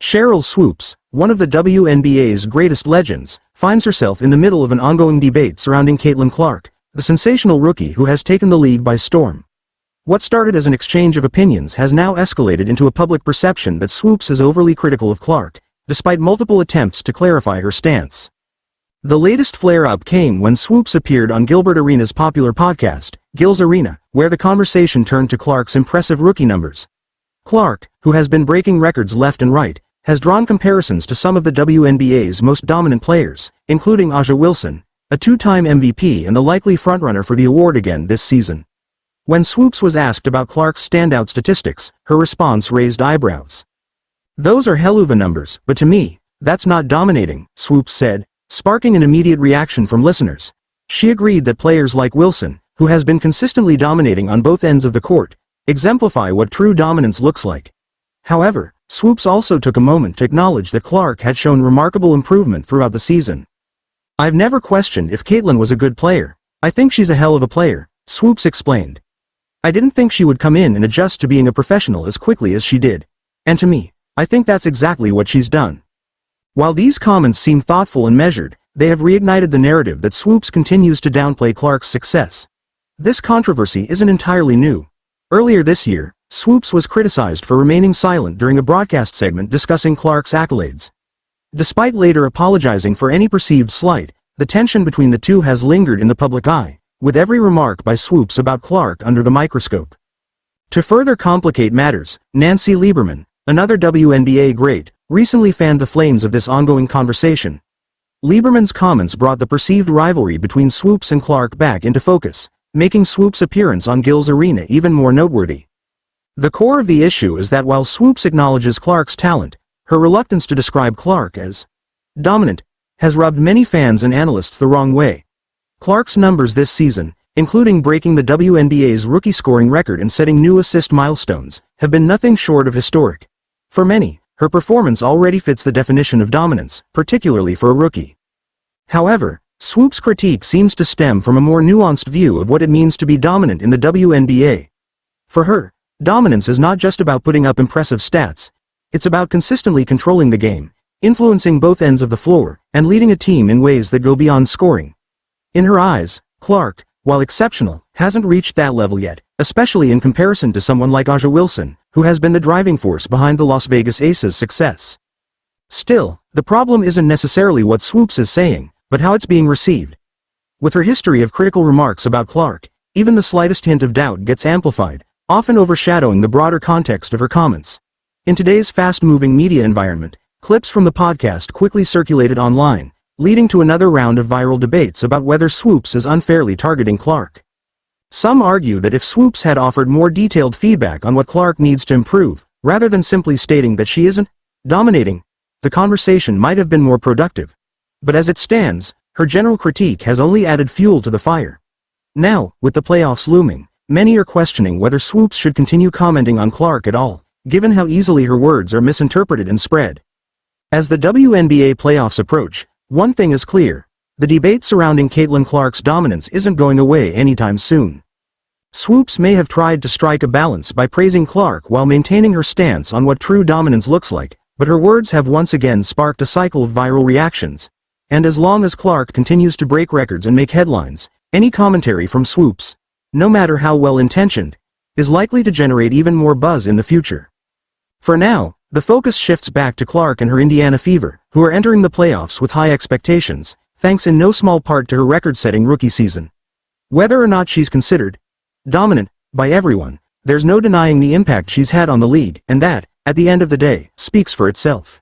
Sheryl Swoopes, one of the WNBA's greatest legends, finds herself in the middle of an ongoing debate surrounding Caitlin Clark, the sensational rookie who has taken the league by storm. What started as an exchange of opinions has now escalated into a public perception that Swoopes is overly critical of Clark, despite multiple attempts to clarify her stance. The latest flare-up came when Swoopes appeared on Gilbert Arenas' popular podcast, Gil's Arena, where the conversation turned to Clark's impressive rookie numbers. Clark, who has been breaking records left and right, has drawn comparisons to some of the WNBA's most dominant players, including A'ja Wilson, a two-time MVP and the likely frontrunner for the award again this season. When Swoopes was asked about Clark's standout statistics, her response raised eyebrows. "Those are helluva numbers, but to me, that's not dominating," Swoopes said, sparking an immediate reaction from listeners. She agreed that players like Wilson, who has been consistently dominating on both ends of the court, exemplify what true dominance looks like. However, Swoopes also took a moment to acknowledge that Clark had shown remarkable improvement throughout the season. "I've never questioned if Caitlin was a good player. I think she's a hell of a player," Swoopes explained. "I didn't think she would come in and adjust to being a professional as quickly as she did. And to me, I think that's exactly what she's done." While these comments seem thoughtful and measured, they have reignited the narrative that Swoopes continues to downplay Clark's success. This controversy isn't entirely new. Earlier this year, Swoopes was criticized for remaining silent during a broadcast segment discussing Clark's accolades. Despite later apologizing for any perceived slight, the tension between the two has lingered in the public eye, with every remark by Swoopes about Clark under the microscope. To further complicate matters, Nancy Lieberman, another WNBA great, recently fanned the flames of this ongoing conversation. Lieberman's comments brought the perceived rivalry between Swoopes and Clark back into focus, making Swoopes' appearance on Gil's Arena even more noteworthy. The core of the issue is that while Swoopes acknowledges Clark's talent, her reluctance to describe Clark as dominant has rubbed many fans and analysts the wrong way. Clark's numbers this season, including breaking the WNBA's rookie scoring record and setting new assist milestones, have been nothing short of historic. For many, her performance already fits the definition of dominance, particularly for a rookie. However, Swoopes' critique seems to stem from a more nuanced view of what it means to be dominant in the WNBA. For her, dominance is not just about putting up impressive stats. It's about consistently controlling the game, influencing both ends of the floor, and leading a team in ways that go beyond scoring. In her eyes, Clark, while exceptional, hasn't reached that level yet, especially in comparison to someone like A'ja Wilson, who has been the driving force behind the Las Vegas Aces' success. Still, the problem isn't necessarily what Swoopes is saying, but how it's being received. With her history of critical remarks about Clark, even the slightest hint of doubt gets amplified, often overshadowing the broader context of her comments. In today's fast-moving media environment, clips from the podcast quickly circulated online, leading to another round of viral debates about whether Swoopes is unfairly targeting Clark. Some argue that if Swoopes had offered more detailed feedback on what Clark needs to improve, rather than simply stating that she isn't dominating, the conversation might have been more productive. But as it stands, her general critique has only added fuel to the fire. Now, with the playoffs looming, many are questioning whether Swoopes should continue commenting on Clark at all, given how easily her words are misinterpreted and spread. As the WNBA playoffs approach, one thing is clear: the debate surrounding Caitlin Clark's dominance isn't going away anytime soon. Swoopes may have tried to strike a balance by praising Clark while maintaining her stance on what true dominance looks like, but her words have once again sparked a cycle of viral reactions. And as long as Clark continues to break records and make headlines, any commentary from Swoopes, no matter how well-intentioned, is likely to generate even more buzz in the future. For now, the focus shifts back to Clark and her Indiana Fever, who are entering the playoffs with high expectations, thanks in no small part to her record-setting rookie season. Whether or not she's considered dominant by everyone, there's no denying the impact she's had on the league, and that, at the end of the day, speaks for itself.